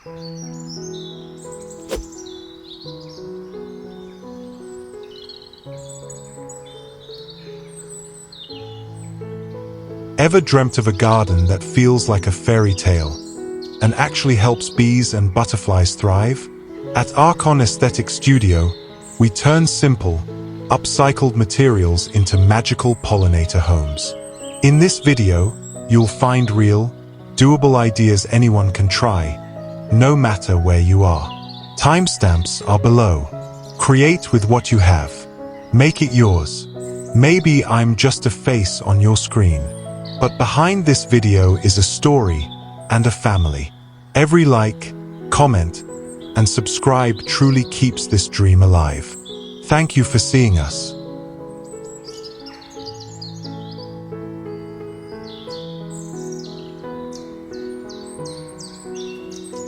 Ever dreamt of a garden that feels like a fairy tale and actually helps bees and butterflies thrive? At Arkan Aesthetic Studio, we turn simple, upcycled materials into magical pollinator homes. In this video, you'll find real, doable ideas anyone can try, no matter where you are. Timestamps are below. Create with what you have. Make it yours. Maybe I'm just a face on your screen, but behind this video is a story and a family. Every like, comment, and subscribe truly keeps this dream alive. Thank you for seeing us.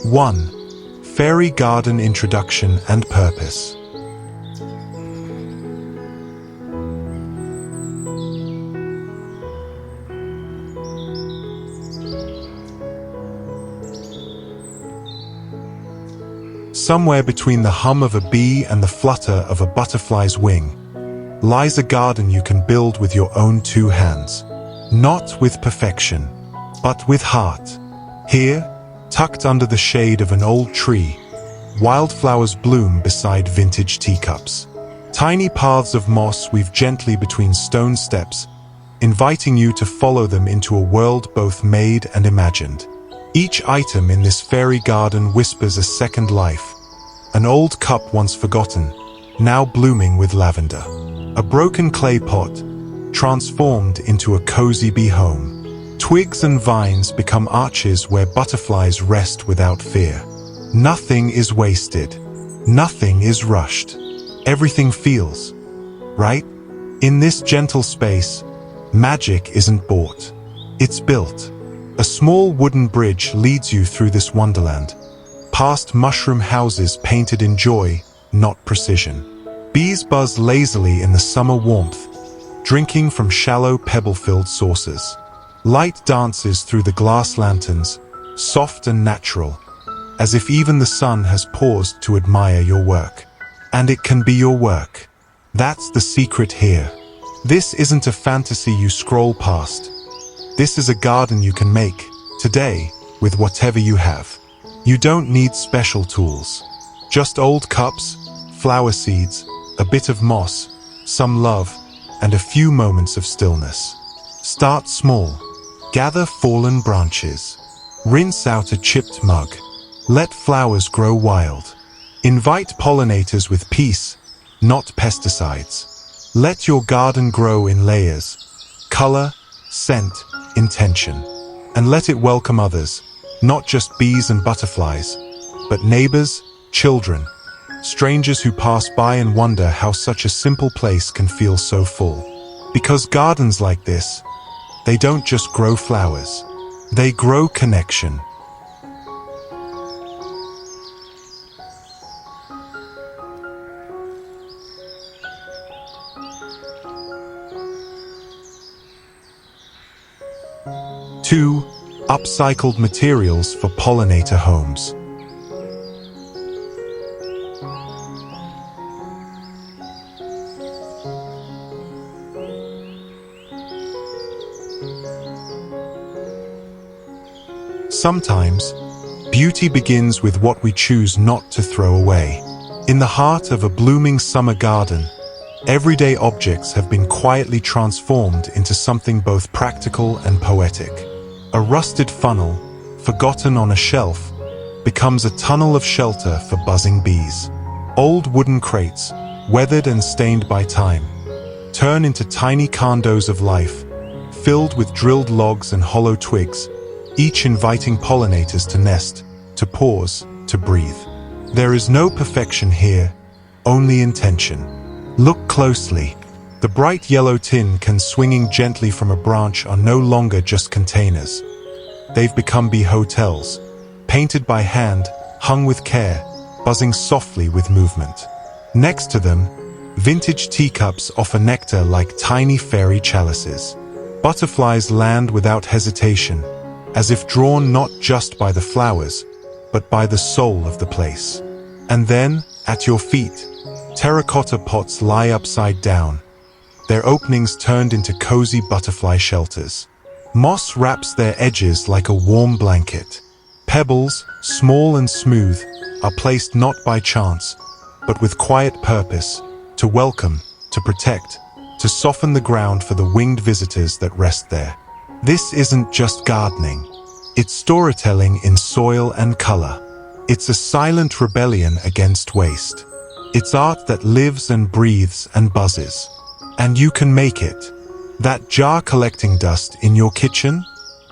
One, Fairy Garden Introduction and Purpose. Somewhere between the hum of a bee and the flutter of a butterfly's wing lies a garden you can build with your own two hands. Not with perfection, but with heart. Here, tucked under the shade of an old tree, wildflowers bloom beside vintage teacups. Tiny paths of moss weave gently between stone steps, inviting you to follow them into a world both made and imagined. Each item in this fairy garden whispers a second life. An old cup once forgotten, now blooming with lavender. A broken clay pot, transformed into a cozy bee home. Twigs and vines become arches where butterflies rest without fear. Nothing is wasted. Nothing is rushed. Everything feels right. In this gentle space, magic isn't bought. It's built. A small wooden bridge leads you through this wonderland, past mushroom houses painted in joy, not precision. Bees buzz lazily in the summer warmth, drinking from shallow pebble-filled saucers. Light dances through the glass lanterns, soft and natural, as if even the sun has paused to admire your work. And it can be your work. That's the secret here. This isn't a fantasy you scroll past. This is a garden you can make, today, with whatever you have. You don't need special tools. Just old cups, flower seeds, a bit of moss, some love, and a few moments of stillness. Start small. Gather fallen branches. Rinse out a chipped mug. Let flowers grow wild. Invite pollinators with peace, not pesticides. Let your garden grow in layers. Color, scent, intention, and let it welcome others, not just bees and butterflies, but neighbors, children, strangers who pass by and wonder how such a simple place can feel so full. Because gardens like this, they don't just grow flowers, they grow connection. Two, upcycled materials for pollinator homes. Sometimes, beauty begins with what we choose not to throw away. In the heart of a blooming summer garden, everyday objects have been quietly transformed into something both practical and poetic. A rusted funnel, forgotten on a shelf, becomes a tunnel of shelter for buzzing bees. Old wooden crates, weathered and stained by time, turn into tiny condos of life, filled with drilled logs and hollow twigs, each inviting pollinators to nest, to pause, to breathe. There is no perfection here, only intention. Look closely. The bright yellow tin cans swinging gently from a branch are no longer just containers. They've become bee hotels, painted by hand, hung with care, buzzing softly with movement. Next to them, vintage teacups offer nectar like tiny fairy chalices. Butterflies land without hesitation, as if drawn not just by the flowers, but by the soul of the place. And then, at your feet, terracotta pots lie upside down, their openings turned into cozy butterfly shelters. Moss wraps their edges like a warm blanket. Pebbles, small and smooth, are placed not by chance, but with quiet purpose, to welcome, to protect, to soften the ground for the winged visitors that rest there. This isn't just gardening. It's storytelling in soil and color. It's a silent rebellion against waste. It's art that lives and breathes and buzzes. And you can make it. That jar collecting dust in your kitchen?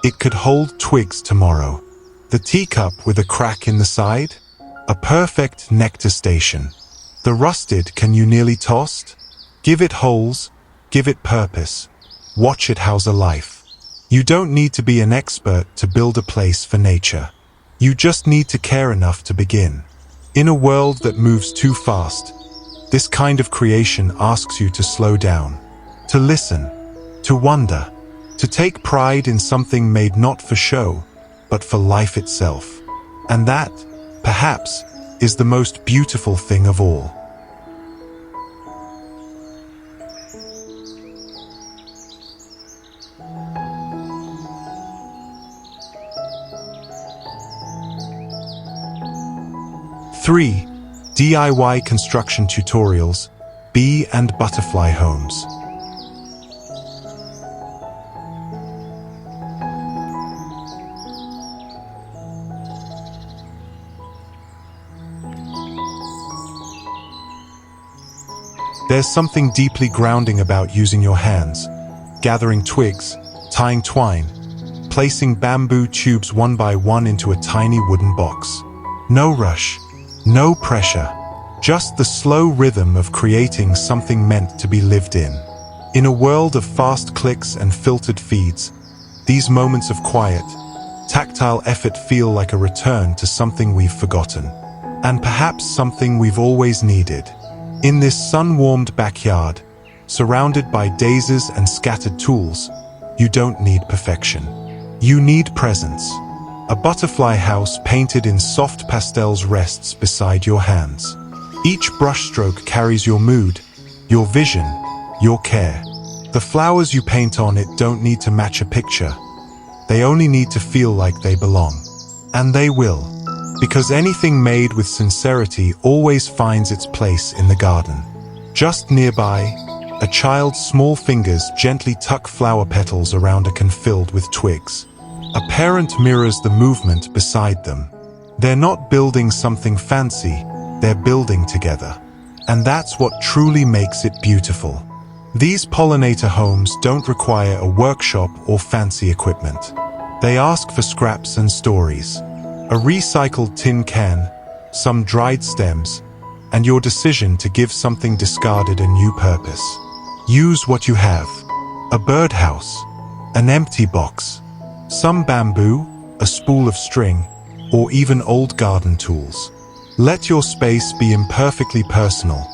It could hold twigs tomorrow. The teacup with a crack in the side? A perfect nectar station. The rusted can you nearly tossed? Give it holes, give it purpose. Watch it house a life. You don't need to be an expert to build a place for nature. You just need to care enough to begin. In a world that moves too fast, this kind of creation asks you to slow down, to listen, to wonder, to take pride in something made not for show, but for life itself. And that, perhaps, is the most beautiful thing of all. Three, DIY construction tutorials, bee and butterfly homes. There's something deeply grounding about using your hands, gathering twigs, tying twine, placing bamboo tubes one by one into a tiny wooden box. No rush, no pressure, just the slow rhythm of creating something meant to be lived in. In a world of fast clicks and filtered feeds, these moments of quiet, tactile effort feel like a return to something we've forgotten, and perhaps something we've always needed. In this sun-warmed backyard, surrounded by daisies and scattered tools, you don't need perfection. You need presence. A butterfly house painted in soft pastels rests beside your hands. Each brushstroke carries your mood, your vision, your care. The flowers you paint on it don't need to match a picture. They only need to feel like they belong. And they will. Because anything made with sincerity always finds its place in the garden. Just nearby, a child's small fingers gently tuck flower petals around a can filled with twigs. A parent mirrors the movement beside them. They're not building something fancy, they're building together. And that's what truly makes it beautiful. These pollinator homes don't require a workshop or fancy equipment. They ask for scraps and stories. A recycled tin can, some dried stems, and your decision to give something discarded a new purpose. Use what you have. A birdhouse, an empty box, some bamboo, a spool of string, or even old garden tools. Let your space be imperfectly personal.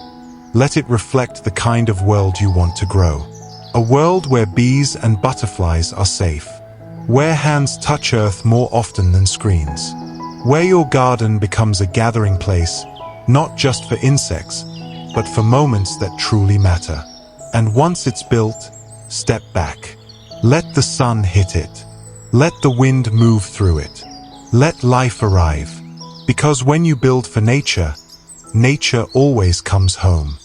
Let it reflect the kind of world you want to grow. A world where bees and butterflies are safe. Where hands touch earth more often than screens. Where your garden becomes a gathering place, not just for insects, but for moments that truly matter. And once it's built, step back. Let the sun hit it. Let the wind move through it. Let life arrive. Because when you build for nature, nature always comes home.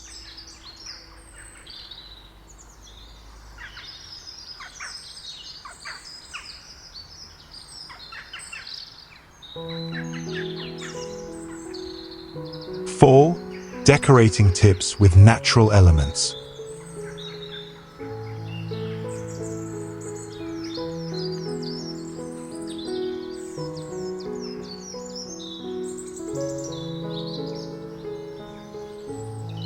Four, decorating tips with natural elements.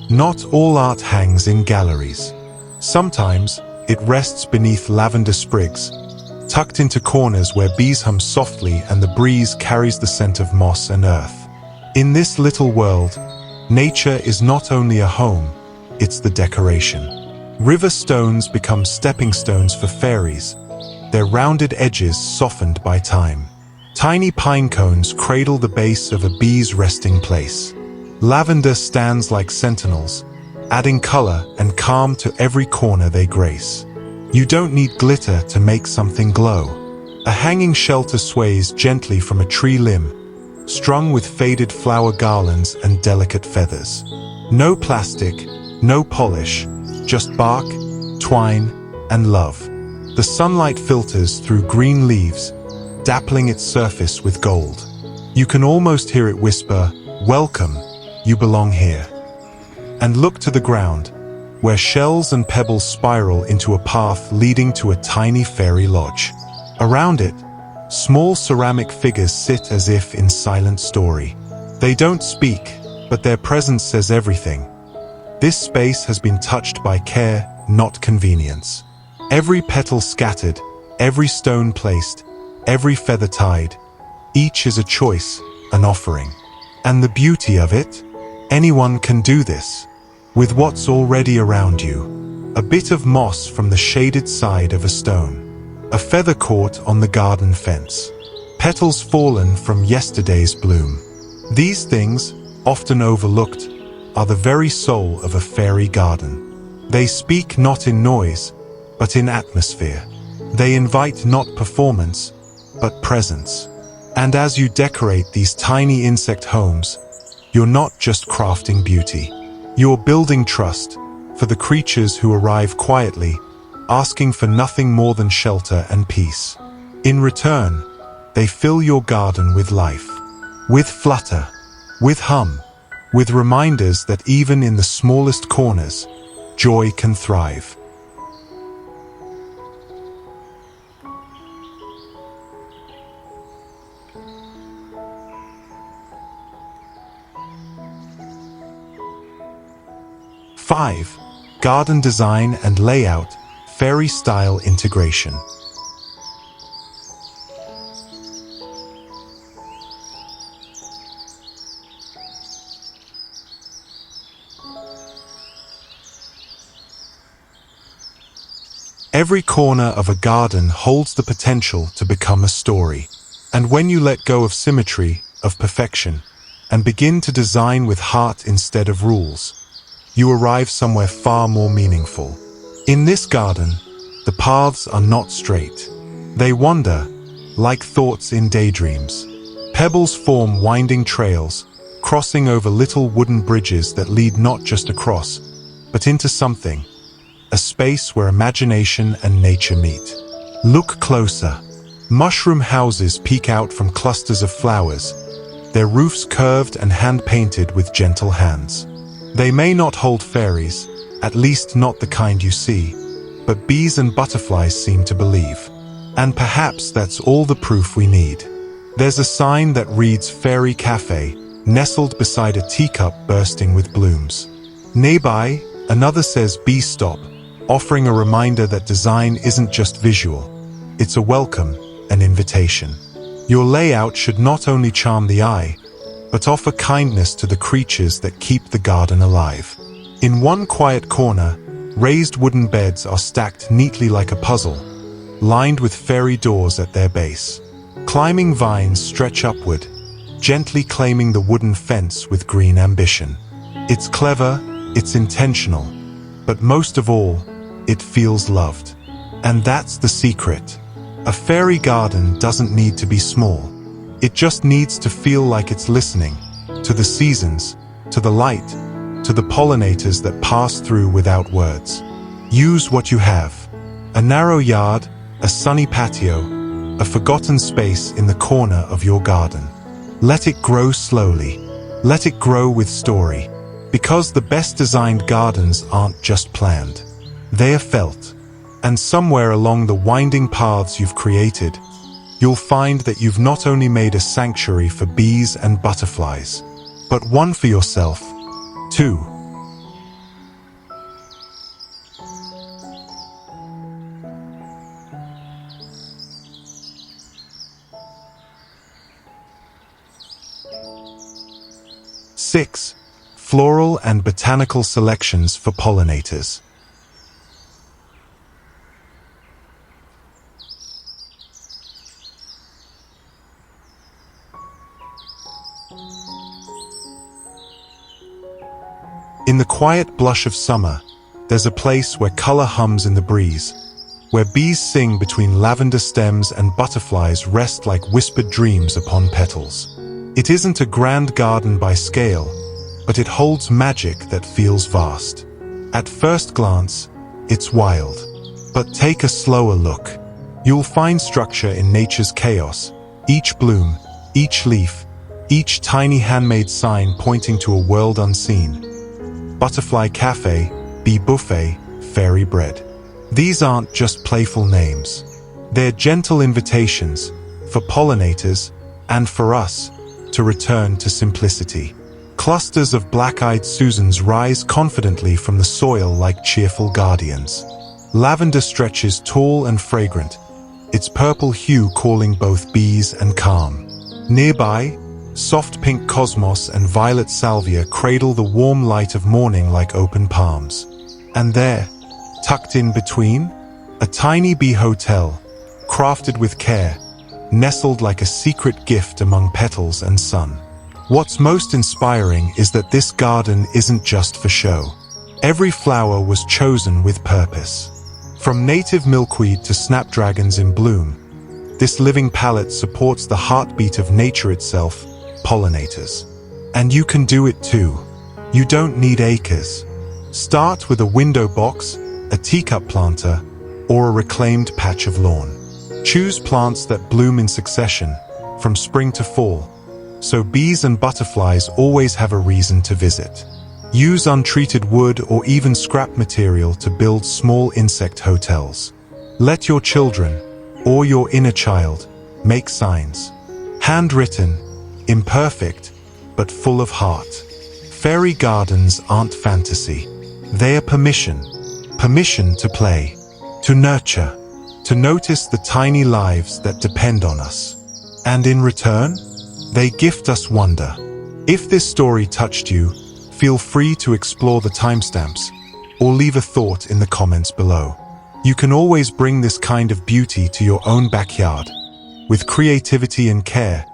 Not all art hangs in galleries. Sometimes it rests beneath lavender sprigs, tucked into corners where bees hum softly and the breeze carries the scent of moss and earth. In this little world, nature is not only a home, it's the decoration. River stones become stepping stones for fairies, their rounded edges softened by time. Tiny pine cones cradle the base of a bee's resting place. Lavender stands like sentinels, adding color and calm to every corner they grace. You don't need glitter to make something glow. A hanging shelter sways gently from a tree limb, strung with faded flower garlands and delicate feathers. No plastic, no polish, just bark, twine, and love. The sunlight filters through green leaves, dappling its surface with gold. You can almost hear it whisper, "Welcome, you belong here." And look to the ground, where shells and pebbles spiral into a path leading to a tiny fairy lodge. Around it, small ceramic figures sit as if in silent story. They don't speak, but their presence says everything. This space has been touched by care, not convenience. Every petal scattered, every stone placed, every feather tied, each is a choice, an offering. And the beauty of it? Anyone can do this, with what's already around you. A bit of moss from the shaded side of a stone. A feather caught on the garden fence. Petals fallen from yesterday's bloom. These things, often overlooked, are the very soul of a fairy garden. They speak not in noise, but in atmosphere. They invite not performance, but presence. And as you decorate these tiny insect homes, you're not just crafting beauty. You're building trust for the creatures who arrive quietly, asking for nothing more than shelter and peace. In return, they fill your garden with life, with flutter, with hum, with reminders that even in the smallest corners, joy can thrive. Five, garden design and layout, fairy-style integration. Every corner of a garden holds the potential to become a story. And when you let go of symmetry, of perfection, and begin to design with heart instead of rules, you arrive somewhere far more meaningful. In this garden, the paths are not straight. They wander, like thoughts in daydreams. Pebbles form winding trails, crossing over little wooden bridges that lead not just across, but into something, a space where imagination and nature meet. Look closer. Mushroom houses peek out from clusters of flowers, their roofs curved and hand-painted with gentle hands. They may not hold fairies, at least not the kind you see, but bees and butterflies seem to believe. And perhaps that's all the proof we need. There's a sign that reads Fairy Cafe, nestled beside a teacup bursting with blooms. Nearby, another says Bee Stop, offering a reminder that design isn't just visual. It's a welcome, an invitation. Your layout should not only charm the eye, but offer kindness to the creatures that keep the garden alive. In one quiet corner, raised wooden beds are stacked neatly like a puzzle, lined with fairy doors at their base. Climbing vines stretch upward, gently claiming the wooden fence with green ambition. It's clever, it's intentional, but most of all, it feels loved. And that's the secret. A fairy garden doesn't need to be small. It just needs to feel like it's listening to the seasons, to the light, to the pollinators that pass through without words. Use what you have. A narrow yard, a sunny patio, a forgotten space in the corner of your garden. Let it grow slowly. Let it grow with story. Because the best designed gardens aren't just planned. They are felt. And somewhere along the winding paths you've created, you'll find that you've not only made a sanctuary for bees and butterflies, but one for yourself, too. Six, floral and botanical selections for pollinators. In the quiet blush of summer, there's a place where color hums in the breeze, where bees sing between lavender stems and butterflies rest like whispered dreams upon petals. It isn't a grand garden by scale, but it holds magic that feels vast. At first glance, it's wild. But take a slower look. You'll find structure in nature's chaos. Each bloom, each leaf, each tiny handmade sign pointing to a world unseen. Butterfly cafe, bee buffet, fairy bread. These aren't just playful names. They're gentle invitations for pollinators and for us to return to simplicity. Clusters of black-eyed Susans rise confidently from the soil like cheerful guardians. Lavender stretches tall and fragrant, its purple hue calling both bees and calm. Nearby, soft pink cosmos and violet salvia cradle the warm light of morning like open palms. And there, tucked in between, a tiny bee hotel, crafted with care, nestled like a secret gift among petals and sun. What's most inspiring is that this garden isn't just for show. Every flower was chosen with purpose. From native milkweed to snapdragons in bloom, this living palette supports the heartbeat of nature itself, pollinators. And you can do it too. You don't need acres. Start with a window box, a teacup planter, or a reclaimed patch of lawn. Choose plants that bloom in succession, from spring to fall, so bees and butterflies always have a reason to visit. Use untreated wood or even scrap material to build small insect hotels. Let your children, or your inner child, make signs. Handwritten, imperfect, but full of heart. Fairy gardens aren't fantasy. They are permission. Permission to play, to nurture, to notice the tiny lives that depend on us. And in return, they gift us wonder. If this story touched you, feel free to explore the timestamps or leave a thought in the comments below. You can always bring this kind of beauty to your own backyard with creativity and care,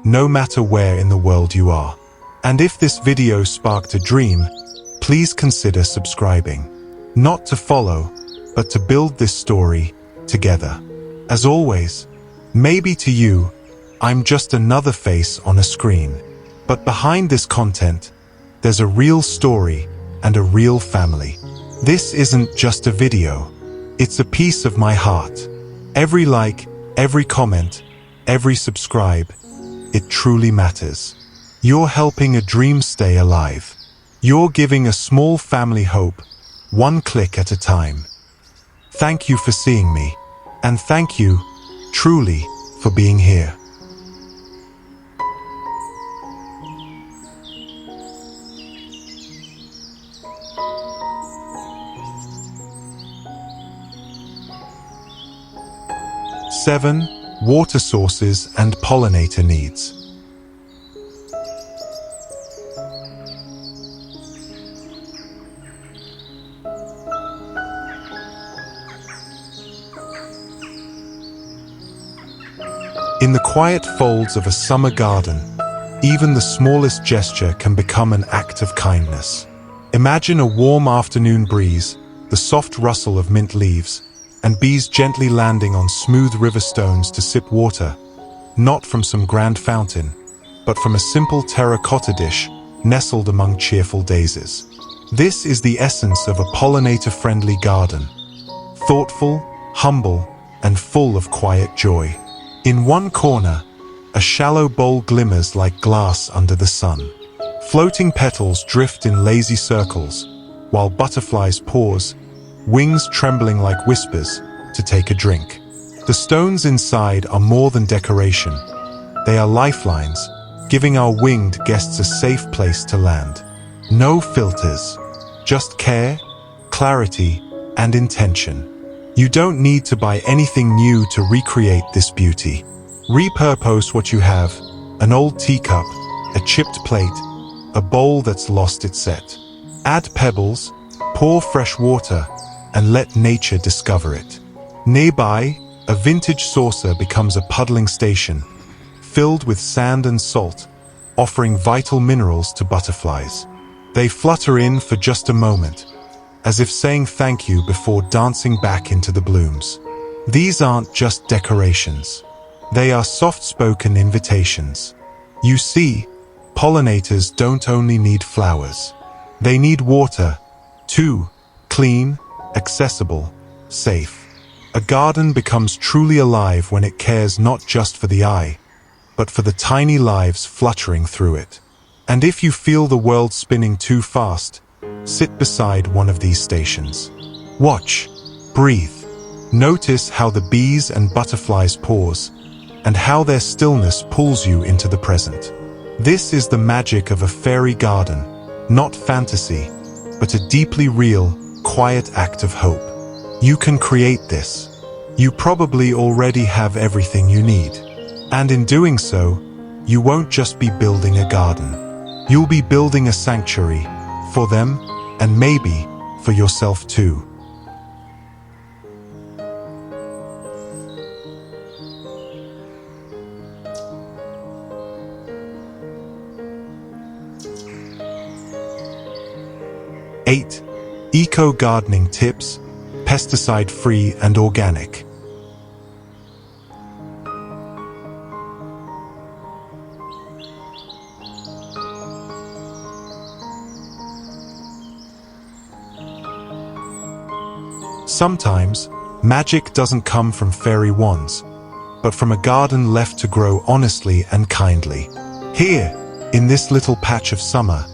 no matter where in the world you are. And if this video sparked a dream, please consider subscribing. Not to follow, but to build this story together. As always, maybe to you, I'm just another face on a screen. But behind this content, there's a real story and a real family. This isn't just a video. It's a piece of my heart. Every like, every comment, every subscribe, it truly matters. You're helping a dream stay alive. You're giving a small family hope, one click at a time. Thank you for seeing me, and thank you, truly, for being here. Seven, water sources and pollinator needs. In the quiet folds of a summer garden, even the smallest gesture can become an act of kindness. Imagine a warm afternoon breeze, the soft rustle of mint leaves, and bees gently landing on smooth river stones to sip water, not from some grand fountain, but from a simple terracotta dish nestled among cheerful daisies. This is the essence of a pollinator-friendly garden, thoughtful, humble, and full of quiet joy. In one corner, a shallow bowl glimmers like glass under the sun. Floating petals drift in lazy circles, while butterflies pause, wings trembling like whispers, to take a drink. The stones inside are more than decoration. They are lifelines, giving our winged guests a safe place to land. No filters, just care, clarity, and intention. You don't need to buy anything new to recreate this beauty. Repurpose what you have, an old teacup, a chipped plate, a bowl that's lost its set. Add pebbles, pour fresh water, and let nature discover it. Nearby, a vintage saucer becomes a puddling station, filled with sand and salt, offering vital minerals to butterflies. They flutter in for just a moment, as if saying thank you before dancing back into the blooms. These aren't just decorations. They are soft-spoken invitations. You see, pollinators don't only need flowers. They need water, too, clean, accessible, safe. A garden becomes truly alive when it cares not just for the eye, but for the tiny lives fluttering through it. And if you feel the world spinning too fast, sit beside one of these stations. Watch, breathe. Notice how the bees and butterflies pause, and how their stillness pulls you into the present. This is the magic of a fairy garden, not fantasy, but a deeply real, quiet act of hope. You can create this. You probably already have everything you need. And in doing so, you won't just be building a garden. You'll be building a sanctuary for them, and maybe for yourself too. Eight, eco-gardening tips, pesticide-free and organic. Sometimes, magic doesn't come from fairy wands, but from a garden left to grow honestly and kindly. Here, in this little patch of summer,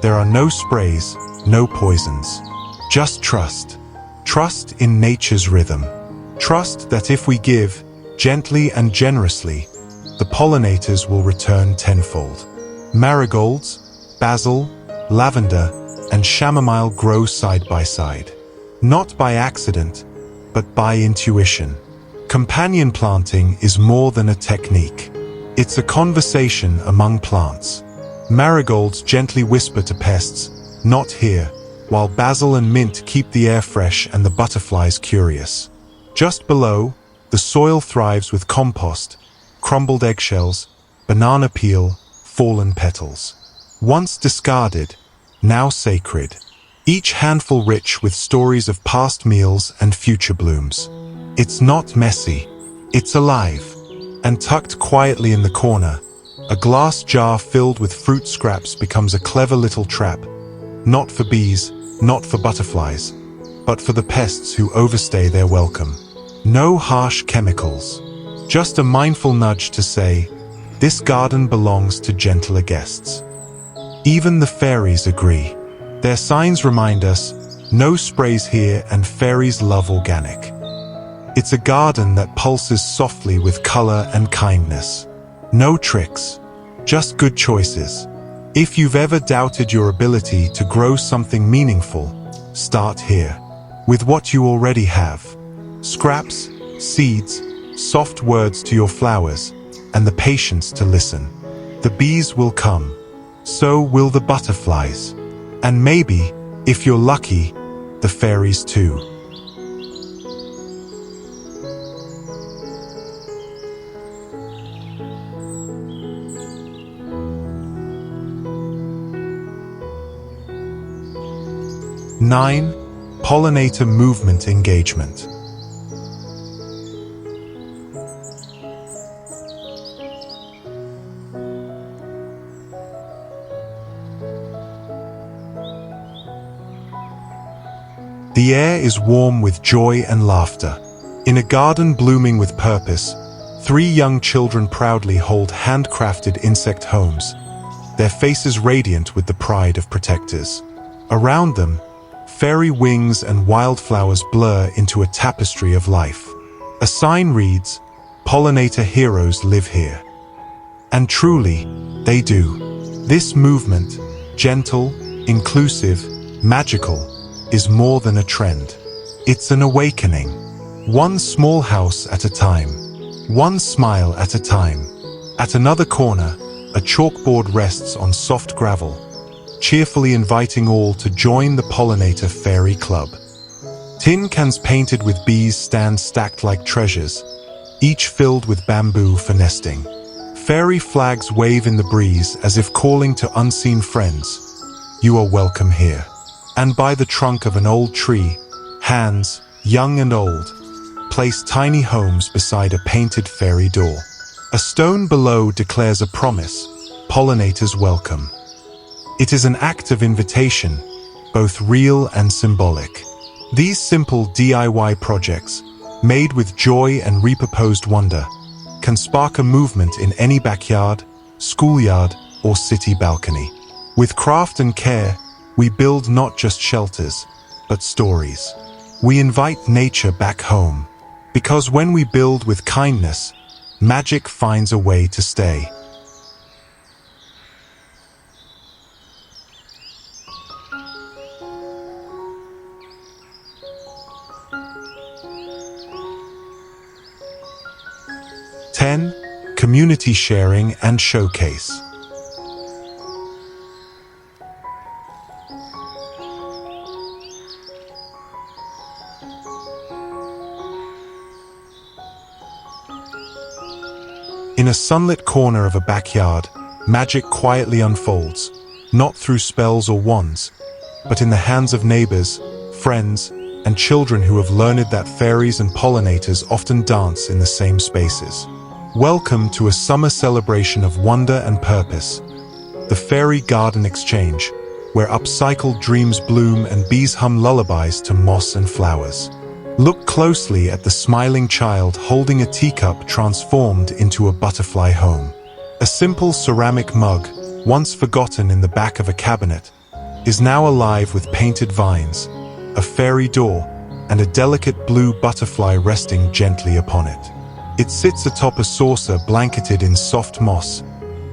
there are no sprays, no poisons. Just trust. Trust in nature's rhythm. Trust that if we give, gently and generously, the pollinators will return tenfold. Marigolds, basil, lavender, and chamomile grow side by side. Not by accident, but by intuition. Companion planting is more than a technique. It's a conversation among plants. Marigolds gently whisper to pests, "Not here," while basil and mint keep the air fresh and the butterflies curious. Just below, the soil thrives with compost, crumbled eggshells, banana peel, fallen petals. Once discarded, now sacred. Each handful rich with stories of past meals and future blooms. It's not messy, it's alive. And tucked quietly in the corner, a glass jar filled with fruit scraps becomes a clever little trap. Not for bees, not for butterflies, but for the pests who overstay their welcome. No harsh chemicals, just a mindful nudge to say, this garden belongs to gentler guests. Even the fairies agree. Their signs remind us, no sprays here and fairies love organic. It's a garden that pulses softly with color and kindness. No tricks, just good choices. If you've ever doubted your ability to grow something meaningful, start here, with what you already have. Scraps, seeds, soft words to your flowers, and the patience to listen. The bees will come, so will the butterflies. And maybe, if you're lucky, the fairies too. Nine, pollinator movement engagement. The air is warm with joy and laughter. In a garden blooming with purpose, 3 young children proudly hold handcrafted insect homes, their faces radiant with the pride of protectors. Around them, fairy wings and wildflowers blur into a tapestry of life. A sign reads, "Pollinator heroes live here." And truly, they do. This movement, gentle, inclusive, magical, is more than a trend. It's an awakening. One small house at a time. One smile at a time. At another corner, a chalkboard rests on soft gravel, cheerfully inviting all to join the Pollinator Fairy Club. Tin cans painted with bees stand stacked like treasures, each filled with bamboo for nesting. Fairy flags wave in the breeze as if calling to unseen friends. You are welcome here. And by the trunk of an old tree, hands, young and old, place tiny homes beside a painted fairy door. A stone below declares a promise: pollinators welcome. It is an act of invitation, both real and symbolic. These simple DIY projects, made with joy and repurposed wonder, can spark a movement in any backyard, schoolyard, or city balcony. With craft and care, we build not just shelters, but stories. We invite nature back home, because when we build with kindness, magic finds a way to stay. Community sharing and showcase. In a sunlit corner of a backyard, magic quietly unfolds, not through spells or wands, but in the hands of neighbors, friends, and children who have learned that fairies and pollinators often dance in the same spaces. Welcome to a summer celebration of wonder and purpose, the Fairy Garden Exchange, where upcycled dreams bloom and bees hum lullabies to moss and flowers. Look closely at the smiling child holding a teacup transformed into a butterfly home. A simple ceramic mug, once forgotten in the back of a cabinet, is now alive with painted vines, a fairy door, and a delicate blue butterfly resting gently upon it. It sits atop a saucer blanketed in soft moss,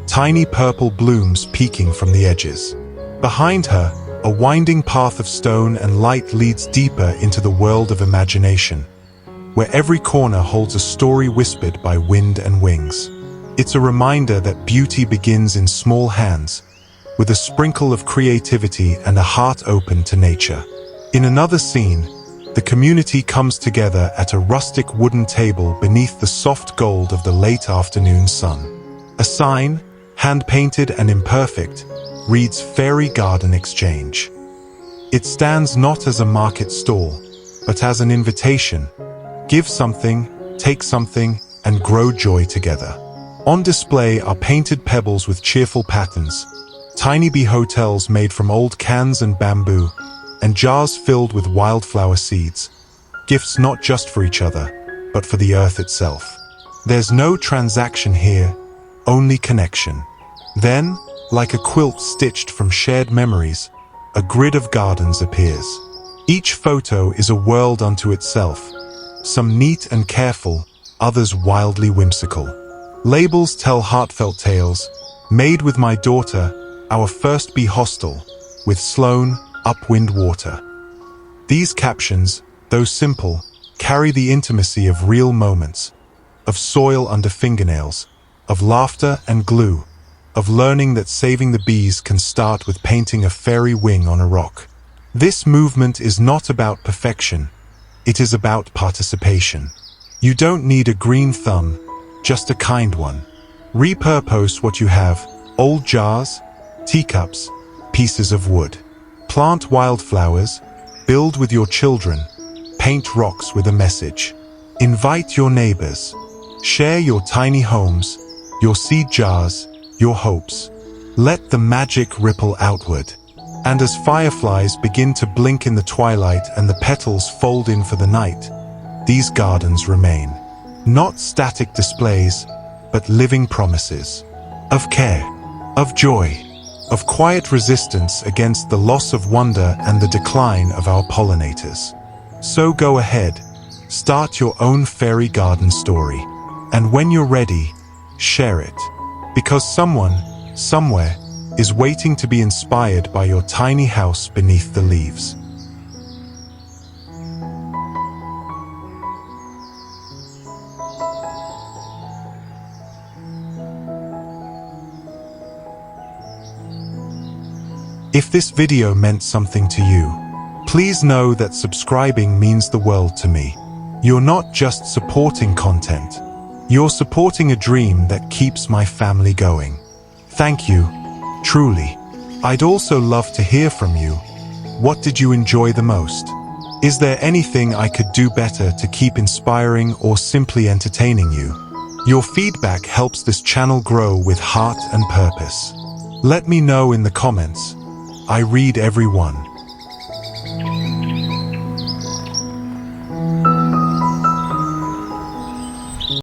tiny purple blooms peeking from the edges. Behind her, a winding path of stone and light leads deeper into the world of imagination, where every corner holds a story whispered by wind and wings. It's a reminder that beauty begins in small hands, with a sprinkle of creativity and a heart open to nature. In another scene, the community comes together at a rustic wooden table beneath the soft gold of the late afternoon sun. A sign, hand-painted and imperfect, reads Fairy Garden Exchange. It stands not as a market stall, but as an invitation. Give something, take something, and grow joy together. On display are painted pebbles with cheerful patterns, tiny bee hotels made from old cans and bamboo, and jars filled with wildflower seeds, gifts not just for each other, but for the earth itself. There's no transaction here, only connection. Then, like a quilt stitched from shared memories, a grid of gardens appears. Each photo is a world unto itself, some neat and careful, others wildly whimsical. Labels tell heartfelt tales, made with my daughter, our first bee hostel, with Sloan, upwind water. These captions, though simple, carry the intimacy of real moments, of soil under fingernails, of laughter and glue, of learning that saving the bees can start with painting a fairy wing on a rock. This movement is not about perfection, it is about participation. You don't need a green thumb, just a kind one. Repurpose what you have, old jars, teacups, pieces of wood. Plant wildflowers, build with your children, paint rocks with a message. Invite your neighbors. Share your tiny homes, your seed jars, your hopes. Let the magic ripple outward. And as fireflies begin to blink in the twilight and the petals fold in for the night, these gardens remain. Not static displays, but living promises. Of care, of joy, of quiet resistance against the loss of wonder and the decline of our pollinators. So go ahead, start your own fairy garden story. And when you're ready, share it. Because someone, somewhere, is waiting to be inspired by your tiny house beneath the leaves. If this video meant something to you, please know that subscribing means the world to me. You're not just supporting content, You're supporting a dream that keeps my family going. Thank you, truly. I'd also love to hear from you. What did you enjoy the most? Is there anything I could do better to keep inspiring or simply entertaining you? Your feedback helps this channel grow with heart and purpose. Let me know in the comments. I read every one.